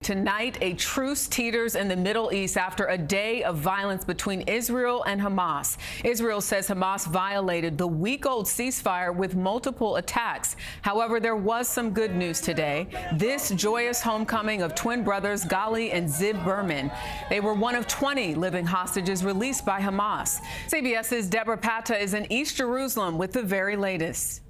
Tonight, a truce teeters in the Middle East after a day of violence between Israel and Hamas. Israel says Hamas violated the week-old ceasefire with multiple attacks. However, there was some good news today. This joyous homecoming of twin brothers Gali and Zib Berman. They were one of 20 living hostages released by Hamas. CBS's Debora Patta is in East Jerusalem with the very latest.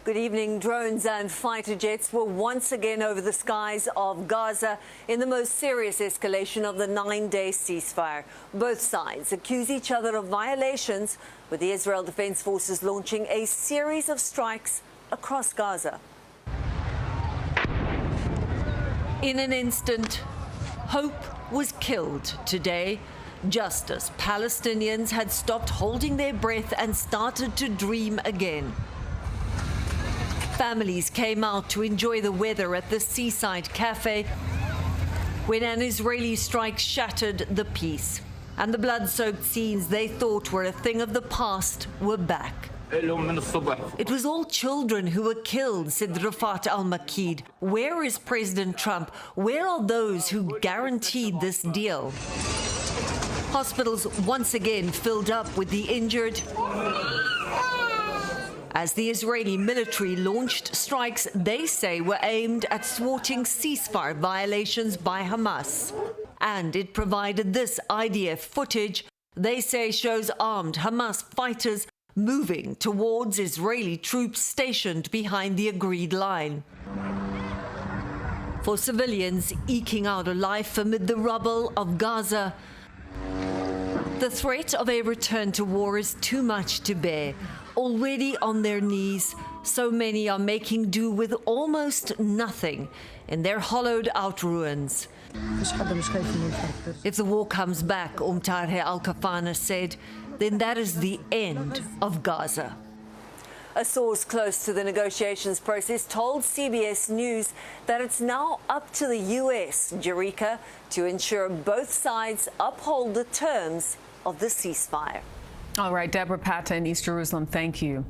Good evening. Drones and fighter jets were once again over the skies of Gaza in the most serious escalation of the 9-day ceasefire. Both sides accuse each other of violations, with the Israel Defense Forces launching a series of strikes across Gaza. In an instant, hope was killed today, just as Palestinians had stopped holding their breath and started to dream again. Families came out to enjoy the weather at the seaside cafe when an Israeli strike shattered the peace, and the blood-soaked scenes they thought were a thing of the past were back. It was all children who were killed, said Rafat al-Makid. Where is President Trump? Where are those who guaranteed this deal? Hospitals once again filled up with the injured as the Israeli military launched strikes they say were aimed at thwarting ceasefire violations by Hamas. And it provided this IDF footage they say shows armed Hamas fighters moving towards Israeli troops stationed behind the agreed line. For civilians eking out a life amid the rubble of Gaza, the threat of a return to war is too much to bear. Already on their knees, so many are making do with almost nothing in their hollowed-out ruins. If the war comes back, Tarhe Al-Kafana said, then that is the end of Gaza. A source close to the negotiations process told CBS News that it's now up to the U.S., Jerica, to ensure both sides uphold the terms of the ceasefire. All right, Debora Patta in East Jerusalem, thank you.